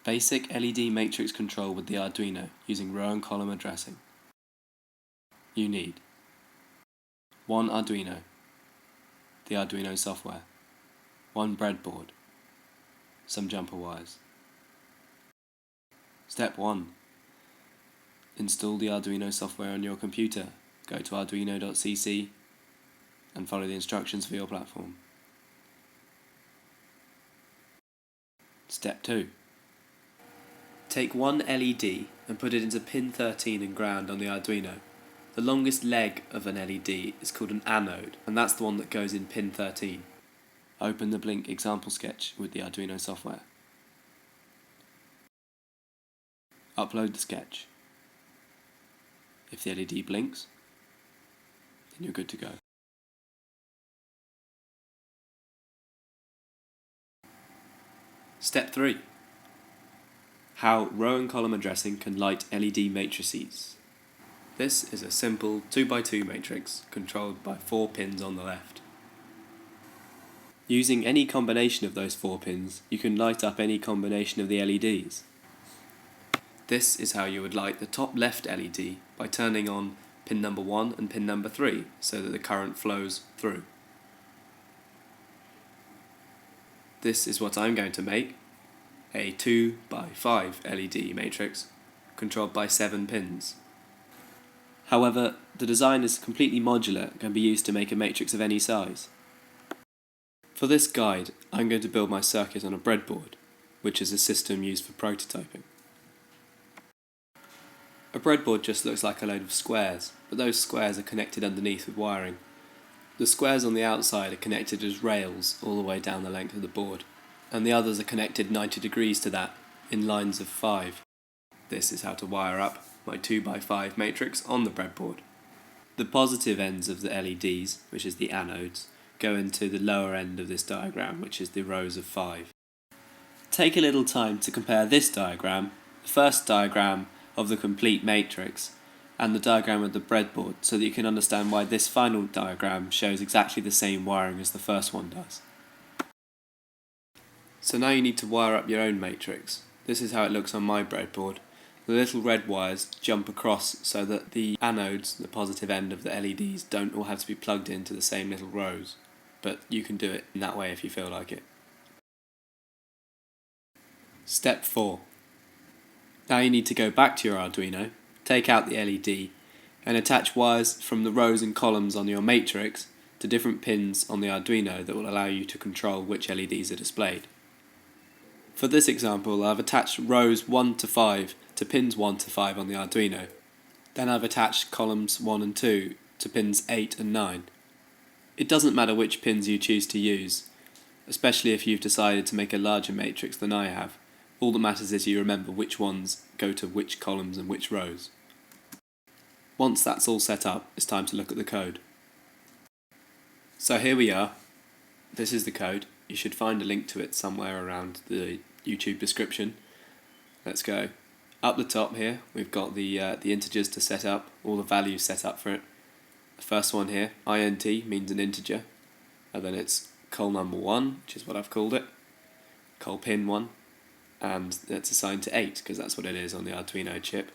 Basic LED matrix control with the Arduino using row and column addressing. You need one Arduino, the Arduino software, one breadboard, some jumper wires. Step 1. Install the Arduino software on your computer. Go to arduino.cc and follow the instructions for your platform. Step 2. Take one LED and put it into pin 13 and ground on the Arduino. The longest leg of an LED is called an anode, and that's the one that goes in pin 13. Open the Blink example sketch with the Arduino software. Upload the sketch. If the LED blinks, then you're good to go. Step 3. How row and column addressing can light LED matrices. This is a simple 2x2 matrix controlled by 4 pins on the left. Using any combination of those 4 pins, you can light up any combination of the LEDs. This is how you would light the top left LED by turning on pin number 1 and pin number 3 so that the current flows through. This is what I'm going to make, a 2x5 LED matrix controlled by 7 pins. However, the design is completely modular and can be used to make a matrix of any size. For this guide, I'm going to build my circuit on a breadboard, which is a system used for prototyping. A breadboard just looks like a load of squares, but those squares are connected underneath with wiring. The squares on the outside are connected as rails all the way down the length of the board, and the others are connected 90 degrees to that in lines of 5. This is how to wire up my 2x5 matrix on the breadboard. The positive ends of the LEDs, which is the anodes, go into the lower end of this diagram, which is the rows of 5. Take a little time to compare this diagram, the first diagram of the complete matrix, and the diagram of the breadboard, so that you can understand why this final diagram shows exactly the same wiring as the first one does. So now you need to wire up your own matrix. This is how it looks on my breadboard. The little red wires jump across so that the anodes, the positive end of the LEDs, don't all have to be plugged into the same little rows. But you can do it in that way if you feel like it. Step 4. Now you need to go back to your Arduino, take out the LED, and attach wires from the rows and columns on your matrix to different pins on the Arduino that will allow you to control which LEDs are displayed. For this example, I've attached rows 1 to 5 to pins 1 to 5 on the Arduino. Then I've attached columns 1 and 2 to pins 8 and 9. It doesn't matter which pins you choose to use, especially if you've decided to make a larger matrix than I have. All that matters is you remember which ones go to which columns and which rows. Once that's all set up, it's time to look at the code. So here we are. This is the code. You should find a link to it somewhere around the YouTube description. Let's go. Up the top here, we've got the integers to set up, all the values set up for it. The first one here, int, means an integer, and then it's col number 1, which is what I've called it, col pin 1, and it's assigned to 8, because that's what it is on the Arduino chip.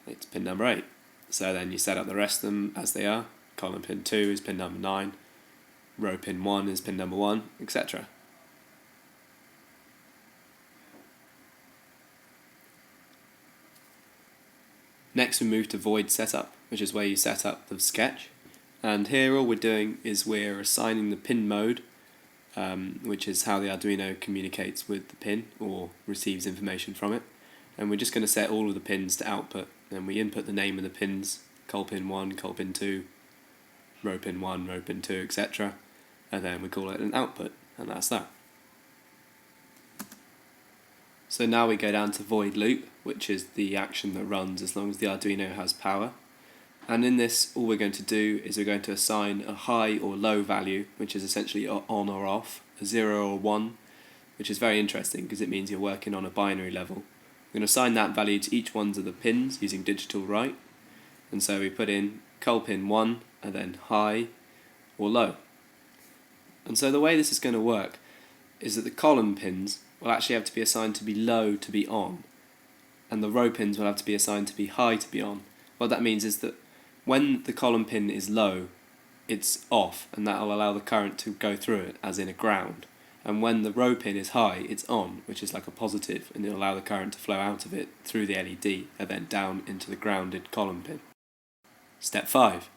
It's pin number 8. So then you set up the rest of them as they are. Column pin 2 is pin number 9, row pin 1 is pin number 1, etc. Next we move to void setup, which is where you set up the sketch. And here all we're doing is we're assigning the pin mode, which is how the Arduino communicates with the pin or receives information from it. And we're just going to set all of the pins to output. Then we input the name of the pins, col pin 1, col pin 2, row pin 1, row pin 2, etc. And then we call it an output, and that's that. So now we go down to void loop, which is the action that runs as long as the Arduino has power. And in this, all we're going to do is we're going to assign a high or low value, which is essentially on or off, a 0 or 1, which is very interesting because it means you're working on a binary level. We're going to assign that value to each one of the pins using digital write. And so we put in col pin 1 and then high or low. And so the way this is going to work is that the column pins will actually have to be assigned to be low to be on, and the row pins will have to be assigned to be high to be on. What that means is that when the column pin is low, it's off, and that will allow the current to go through it, as in a ground. And when the row pin is high, it's on, which is like a positive, and it'll allow the current to flow out of it through the LED and then down into the grounded column pin. Step 5.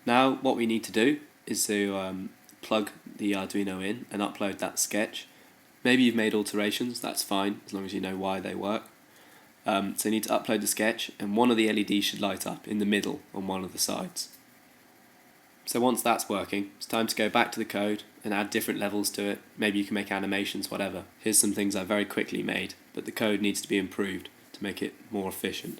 Now what we need to do is to plug the Arduino in and upload that sketch. Maybe you've made alterations, that's fine, as long as you know why they work. So you need to upload the sketch, and one of the LEDs should light up in the middle on one of the sides. So once that's working, it's time to go back to the code and add different levels to it. Maybe you can make animations, whatever. Here's some things I very quickly made, but the code needs to be improved to make it more efficient.